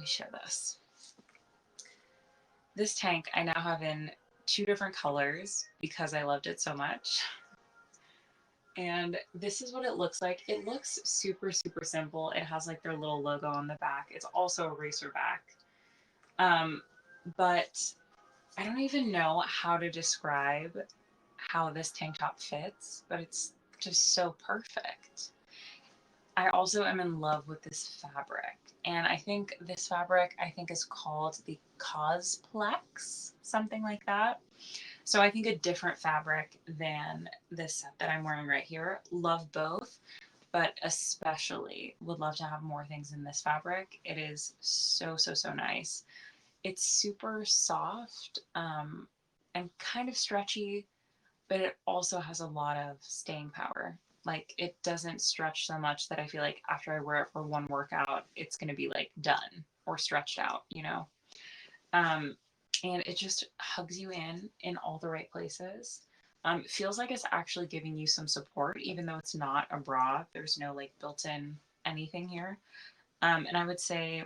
me show this. This tank I now have in 2 different colors because I loved it so much. And this is what it looks like. It looks super, super simple. It has like their little logo on the back. It's also a Racerback. But I don't even know how to describe how this tank top fits, but it's just so perfect. I also am in love with this fabric. And I think this fabric, is called the Coziplex, something like that. So I think a different fabric than this set that I'm wearing right here. Love both, but especially would love to have more things in this fabric. It is so, so, so nice. It's super soft and kind of stretchy, but it also has a lot of staying power. Like it doesn't stretch so much that I feel like after I wear it for one workout, it's going to be like done or stretched out, you know? Um, and it just hugs you in all the right places. It feels like it's actually giving you some support, even though it's not a bra. There's no like built-in anything here. And I would say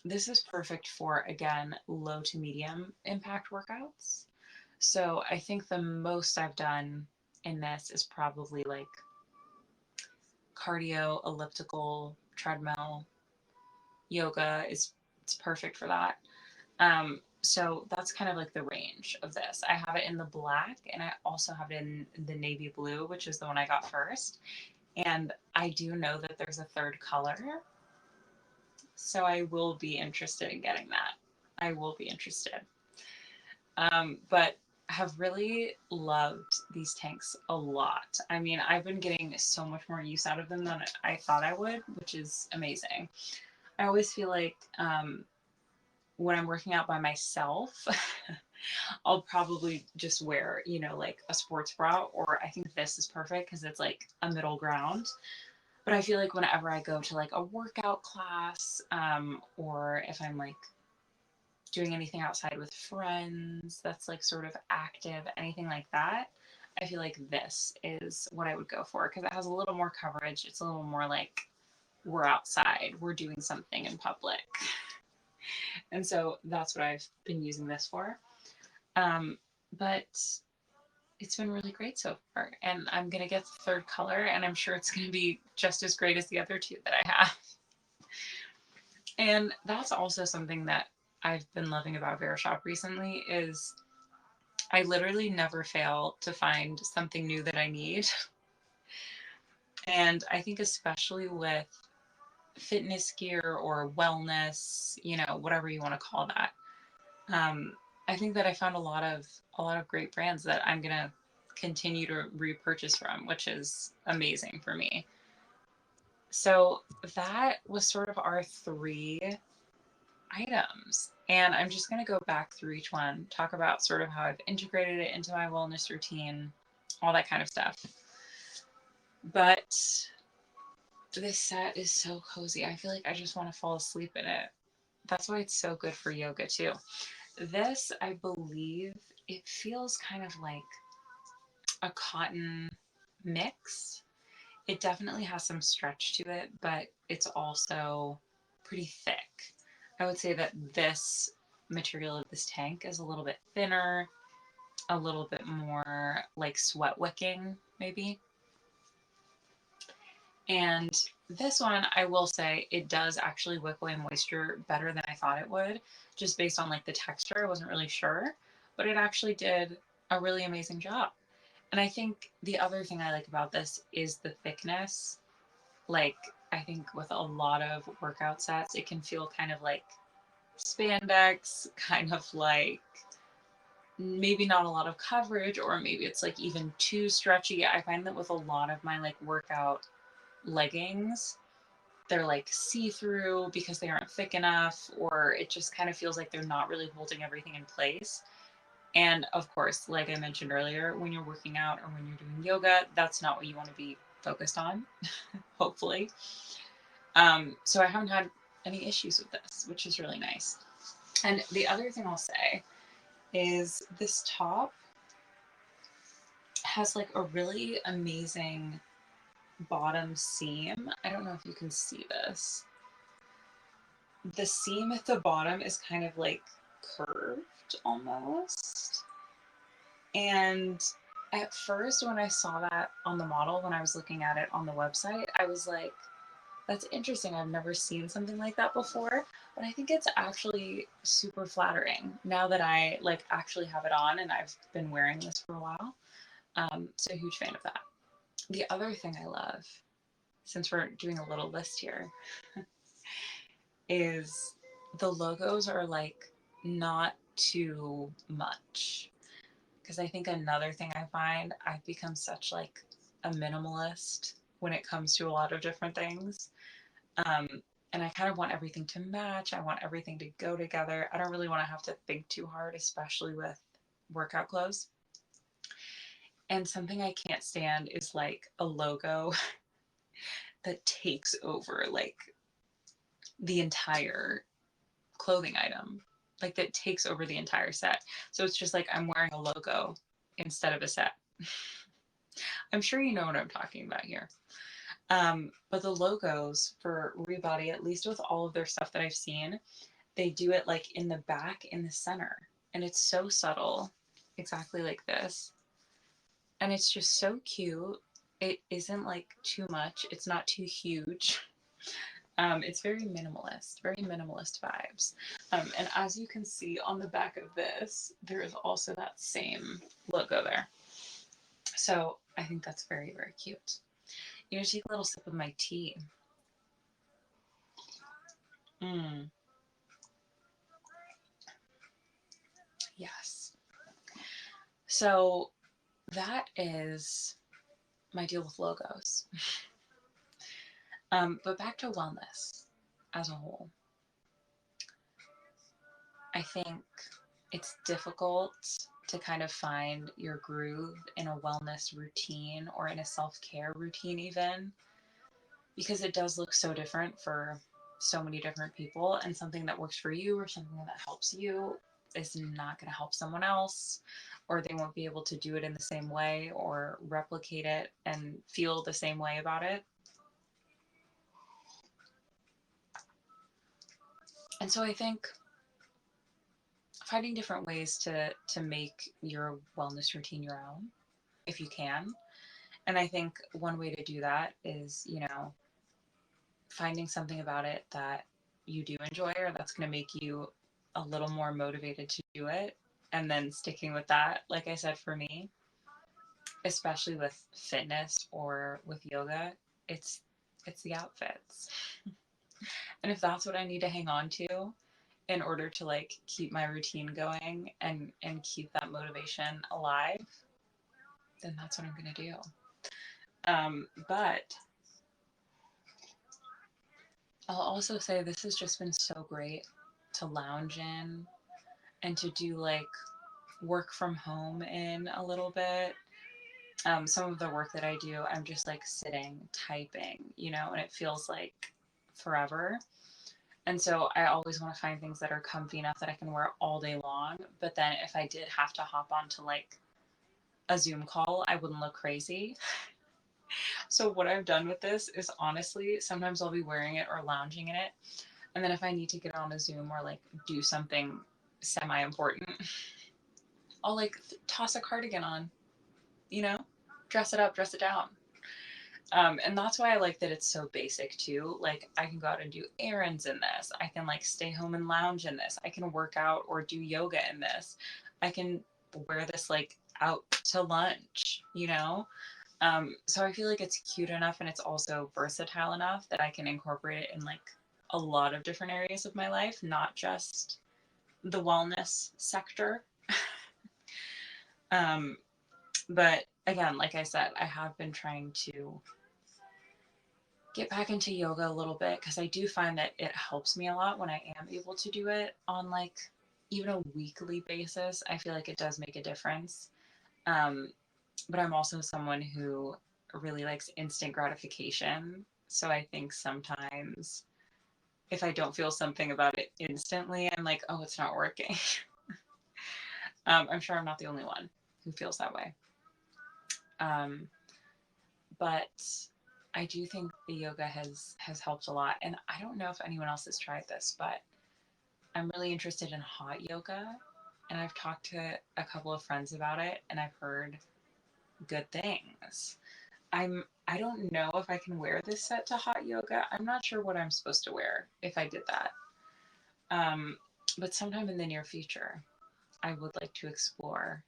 this is perfect for, again, low to medium impact workouts. So I think the most I've done in this is probably like cardio, elliptical, treadmill, yoga is it's perfect for that. So that's kind of like the range of this. I have it in the black and I also have it in the navy blue, which is the one I got first. And I do know that there's a third color. So I will be interested in getting that. I will be interested. But have really loved these tanks a lot. I mean, I've been getting so much more use out of them than I thought I would, which is amazing. I always feel like when I'm working out by myself, I'll probably just wear, you know, like a sports bra, or I think this is perfect because it's like a middle ground. But I feel like whenever I go to like a workout class, or if I'm like doing anything outside with friends that's like sort of active, anything like that, I feel like this is what I would go for because it has a little more coverage. It's a little more like we're outside, we're doing something in public. And so that's what I've been using this for. But it's been really great so far. And I'm going to get the third color, and I'm sure it's going to be just as great as the other 2 that I have. And that's also something that I've been loving about Verishop recently is I literally never fail to find something new that I need. And I think especially with fitness gear or wellness, you know, whatever you want to call that. I think that I found a lot of great brands that I'm gonna continue to repurchase from, which is amazing for me. So that was sort of our 3 items. And I'm just going to go back through each one, talk about sort of how I've integrated it into my wellness routine, all that kind of stuff. But this set is so cozy. I feel like I just want to fall asleep in it. That's why it's so good for yoga too. This, I believe, it feels kind of like a cotton mix. It definitely has some stretch to it, but it's also pretty thick. I would say that this material of this tank is a little bit thinner, a little bit more like sweat wicking, maybe. And this one, I will say, it does actually wick away moisture better than I thought it would, just based on like the texture. I wasn't really sure, but it actually did a really amazing job. And I think the other thing I like about this is the thickness. Like, I think with a lot of workout sets, it can feel kind of like spandex, kind of like maybe not a lot of coverage, or maybe it's like even too stretchy. I find that with a lot of my like workout leggings, they're like see-through because they aren't thick enough, or it just kind of feels like they're not really holding everything in place. And of course, like I mentioned earlier, when you're working out or when you're doing yoga, that's not what you want to be focused on, hopefully. So I haven't had any issues with this, which is really nice. And the other thing I'll say is this top has like a really amazing bottom seam. I don't know if you can see this. the seam at the bottom is kind of like curved almost. And at first, when I saw that on the model, when I was looking at it on the website, I was like, that's interesting. I've never seen something like that before. But I think it's actually super flattering now that I like actually have it on and I've been wearing this for a while. So a huge fan of that. The other thing I love, since we're doing a little list here, is the logos are like not too much. Because I think another thing I find, I've become such like a minimalist when it comes to a lot of different things. Um, and I kind of want everything to match. I want everything to go together. I don't really want to have to think too hard, especially with workout clothes. And something I can't stand is like a logo that takes over like the entire clothing item, like that takes over the entire set. So it's just like I'm wearing a logo instead of a set. I'm sure you know what I'm talking about here. But the logos for Rebody, at least with all of their stuff that I've seen, they do it like in the back, in the center. And it's so subtle, exactly like this. And it's just so cute. It isn't like too much, it's not too huge. It's very minimalist vibes. And as you can see on the back of this, there is also that same logo there. So I think that's very, very cute. You know, take a little sip of my tea. Yes. So that is my deal with logos. But back to wellness as a whole. I think it's difficult to kind of find your groove in a wellness routine or in a self-care routine even, because it does look so different for so many different people, and something that works for you or something that helps you is not going to help someone else, or they won't be able to do it in the same way or replicate it and feel the same way about it. And so I think finding different ways to make your wellness routine your own, if you can. And I think one way to do that is, you know, finding something about it that you do enjoy or that's going to make you a little more motivated to do it, and then sticking with that. Like I said, for me, especially with fitness or with yoga, it's it's the outfits. And if that's what I need to hang on to in order to like keep my routine going and keep that motivation alive, then that's what I'm going to do. But I'll also say this has just been so great to lounge in and to do like work from home in a little bit. Some of the work that I do, I'm just like sitting, typing, you know, and it feels like forever. And so I always want to find things that are comfy enough that I can wear all day long. But then if I did have to hop onto like a Zoom call, I wouldn't look crazy. So what I've done with this is honestly, sometimes I'll be wearing it or lounging in it. And then if I need to get on a Zoom or like do something semi important, I'll like toss a cardigan on, you know, dress it up, dress it down. And that's why I like that it's so basic too. Like I can go out and do errands in this. I can like stay home and lounge in this. I can work out or do yoga in this. I can wear this like out to lunch, you know? So I feel like it's cute enough and it's also versatile enough that I can incorporate it in like a lot of different areas of my life, not just the wellness sector. um, but again, like I said, I have been trying to get back into yoga a little bit because I do find that it helps me a lot when I am able to do it on like even a weekly basis. I feel like it does make a difference. Um, but I'm also someone who really likes instant gratification. So I think sometimes if I don't feel something about it instantly, I'm like, oh, it's not working. I'm sure I'm not the only one who feels that way. Um, but I do think the yoga has helped a lot. And I don't know if anyone else has tried this, but I'm really interested in hot yoga. And I've talked to a couple of friends about it and I've heard good things. I don't know if I can wear this set to hot yoga. I'm not sure what I'm supposed to wear if I did that. Um, but sometime in the near future, I would like to explore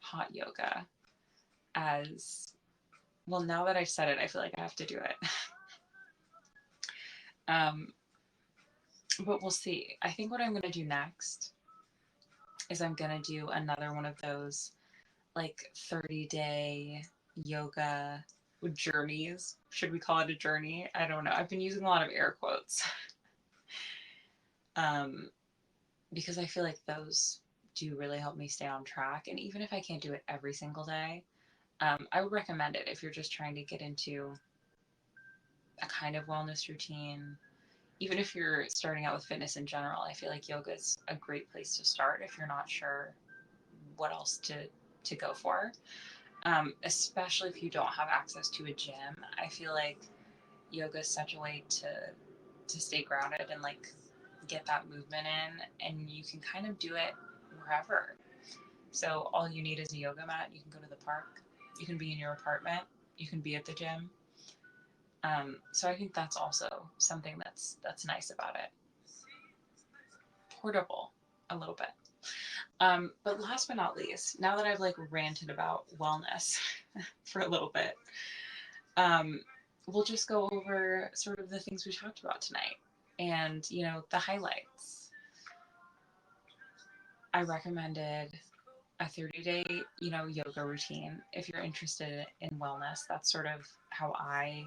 hot yoga as well. Now that I've said it, I feel like I have to do it. um, but we'll see. I think what I'm going to do next is I'm going to do another one of those like 30-day yoga journeys. Should we call it a journey? I don't know. I've been using a lot of air quotes um, because I feel like those do really help me stay on track. And even if I can't do it every single day, I would recommend it if you're just trying to get into a kind of wellness routine. Even if you're starting out with fitness in general, I feel like yoga is a great place to start if you're not sure what else to go for. Especially if you don't have access to a gym, I feel like yoga is such a way to stay grounded and like get that movement in, and you can kind of do it wherever. So all you need is a yoga mat. You can go to the park. You can be in your apartment. You can be at the gym. So I think that's also something that's nice about it. Portable, a little bit. But last but not least, now that I've like ranted about wellness for a little bit, um, we'll just go over sort of the things we talked about tonight and, you know, the highlights. I recommended a 30-day, you know, yoga routine. If you're interested in wellness, that's sort of how I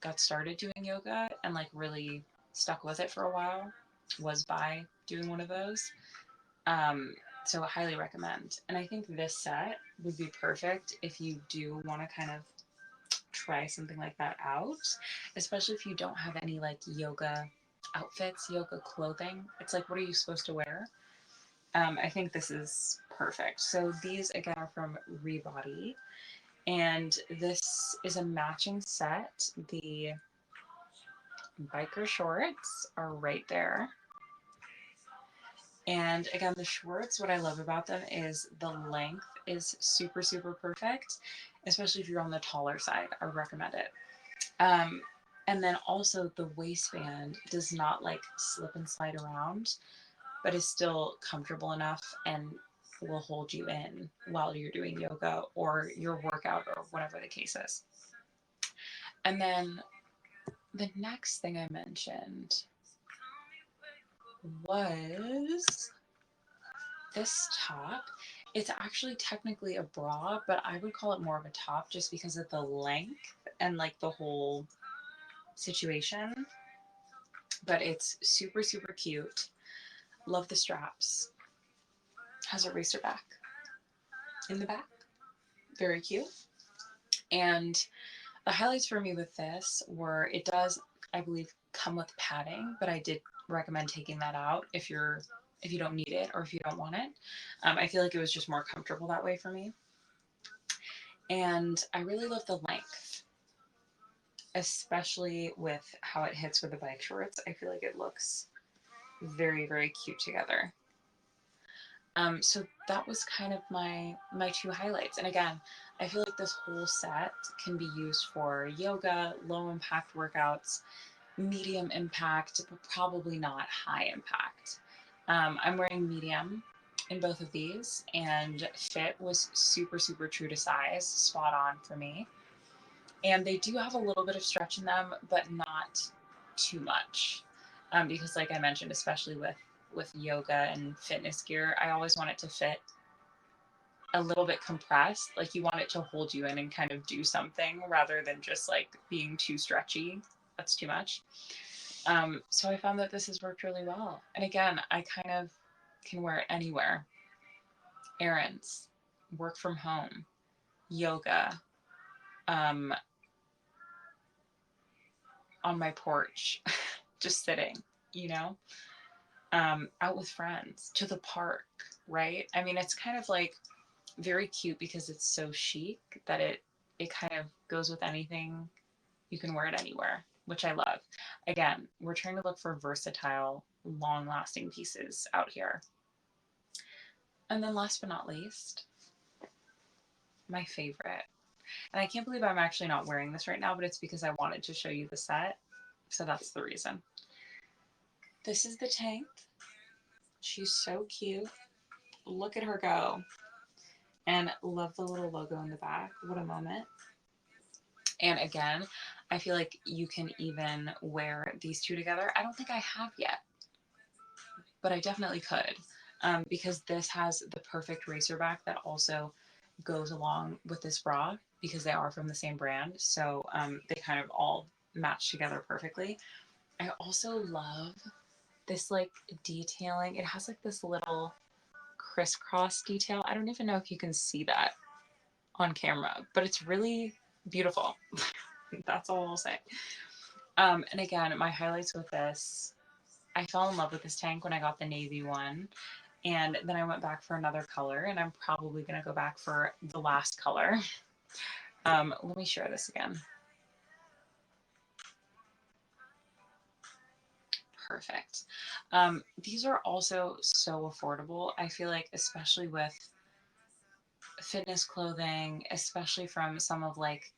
got started doing yoga and like really stuck with it for a while, was by doing one of those. So I highly recommend. And I think this set would be perfect if you do want to kind of try something like that out, especially if you don't have any like yoga outfits, yoga clothing. It's like, what are you supposed to wear? I think this is perfect. So these again are from Rebody, and this is a matching set. The biker shorts are right there. And again, the shorts, what I love about them is the length is super, super perfect, especially if you're on the taller side. I would recommend it. Um, and then also the waistband does not like slip and slide around, but is still comfortable enough and will hold you in while you're doing yoga or your workout or whatever the case is. And then the next thing I mentioned was this top. It's actually technically a bra, but I would call it more of a top just because of the length and like the whole situation. But it's super, super cute. Love the straps. Has a racerback in the back. Very cute. And the highlights for me with this were it does, I believe, come with padding, but I did recommend taking that out if you don't need it or if you don't want it. I feel like it was just more comfortable that way for me. And I really love the length, especially with how it hits with the bike shorts. I feel like it looks very, very cute together. So that was kind of my two highlights. And again, I feel like this whole set can be used for yoga, low impact workouts, medium impact, but probably not high impact. I'm wearing medium in both of these, and fit was super, super true to size, spot on for me. And they do have a little bit of stretch in them, but not too much. Because like I mentioned, especially with yoga and fitness gear, I always want it to fit a little bit compressed. Like you want it to hold you in and kind of do something rather than just like being too stretchy. That's too much. So I found that this has worked really well. And again, I kind of can wear it anywhere. Errands, work from home, yoga, um, on my porch, just sitting, you know, out with friends, to the park, right? I mean, it's kind of like very cute because it's so chic that it kind of goes with anything You can wear it anywhere, which I love. Again, we're trying to look for versatile, long-lasting pieces out here. And then last but not least, my favorite. And I can't believe I'm actually not wearing this right now, but it's because I wanted to show you the set. So that's the reason. This is the tank. She's so cute. Look at her go. And love the little logo in the back. What a moment. And again, I feel like you can even wear these two together. I don't think I have yet, but I definitely could, because this has the perfect racerback that also goes along with this bra because they are from the same brand. So they kind of all match together perfectly. I also love this like detailing. It has like this little crisscross detail. I don't even know if you can see that on camera, but it's really beautiful. That's all I'll say. And again, my highlights with this, I fell in love with this tank when I got the navy one. And then I went back for another color, and I'm probably going to go back for the last color. Let me share this again. Perfect. These are also so affordable. I feel like, especially with fitness clothing, especially from some of like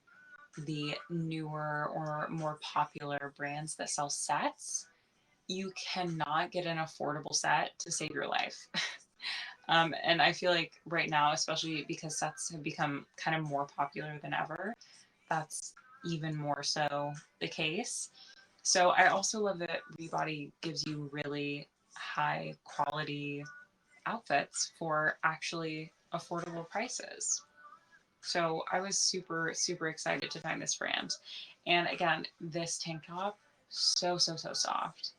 the newer or more popular brands that sell sets, you cannot get an affordable set to save your life. And I feel like right now, especially because sets have become kind of more popular than ever, that's even more so the case. So I also love that Rebody gives you really high quality outfits for actually affordable prices. So I was super, super excited to find this brand. And again, this tank top, so, so, so soft,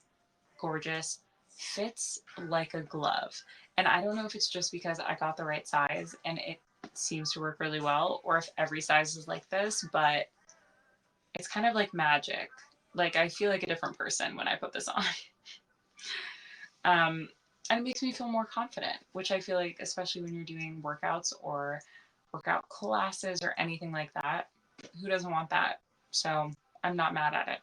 gorgeous, fits like a glove. And I don't know if it's just because I got the right size and it seems to work really well, or if every size is like this, but it's kind of like magic. Like I feel like a different person when I put this on. And it makes me feel more confident, which I feel like, especially when you're doing workouts or workout classes or anything like that, who doesn't want that? So I'm not mad at it.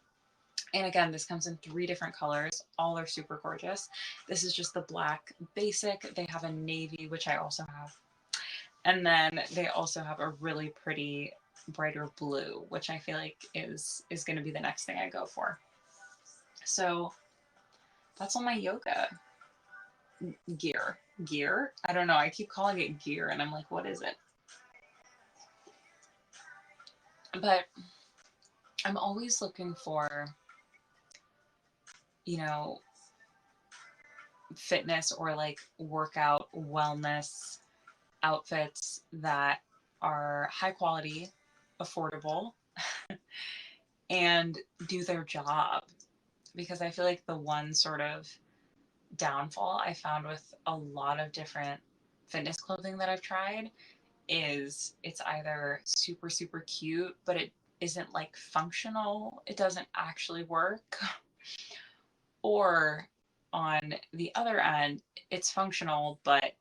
And again, this comes in 3 different colors. All are super gorgeous. This is just the black basic. They have a navy, which I also have. And then they also have a really pretty brighter blue, which I feel like is going to be the next thing I go for. So that's all my yoga gear. Gear? I don't know. I keep calling it gear and I'm like, what is it? But I'm always looking for, you know, fitness or like workout wellness outfits that are high quality, affordable, and do their job. Because I feel like the one sort of downfall I found with a lot of different fitness clothing that I've tried is it's either super, super cute, but it isn't like functional. It doesn't actually work. Or on the other end, it's functional, but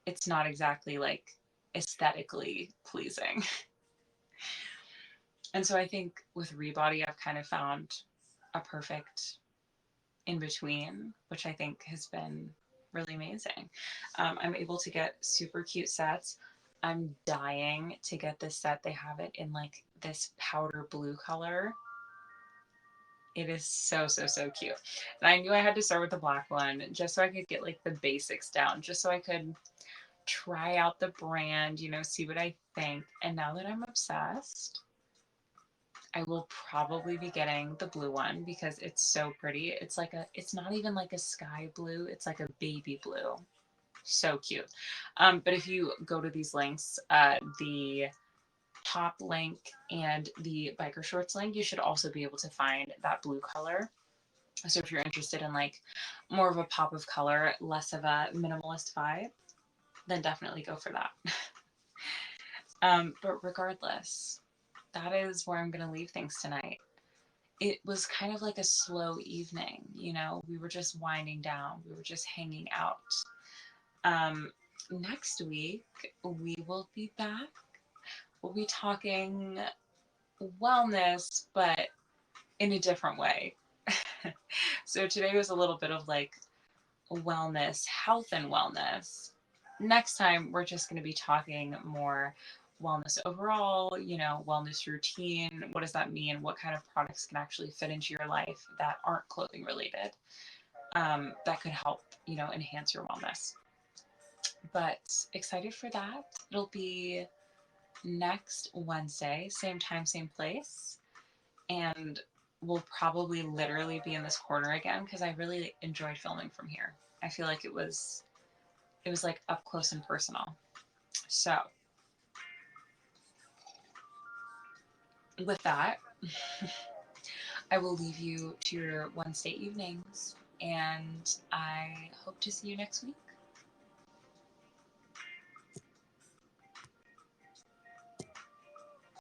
it's not exactly like aesthetically pleasing. And so I think with Rebody, I've kind of found a perfect in between, which I think has been really amazing. I'm able to get super cute sets. I'm dying to get this set. They have it in like this powder blue color. It is so, so, so cute. And I knew I had to start with the black one just so I could get like the basics down, just so I could try out the brand, you know, see what I think. And now that I'm obsessed, I will probably be getting the blue one because it's so pretty. It's like it's not even like a sky blue. It's like a baby blue. So cute. But if you go to these links, the top link and the biker shorts link, you should also be able to find that blue color. So if you're interested in like more of a pop of color, less of a minimalist vibe, then definitely go for that. But regardless, that is where I'm going to leave things tonight. It was kind of like a slow evening, you know, we were just winding down, we were just hanging out. Next week, we will be back. We'll be talking wellness, but in a different way. So today was a little bit of like wellness, health and wellness. Next time, we're just going to be talking more wellness overall, wellness routine. What does that mean? What kind of products can actually fit into your life that aren't clothing related, that could help, enhance your wellness. But excited for that. It'll be next Wednesday, same time, same place. And we'll probably literally be in this corner again because I really enjoyed filming from here. I feel like it was like up close and personal. So with that, I will leave you to your Wednesday evenings, and I hope to see you next week.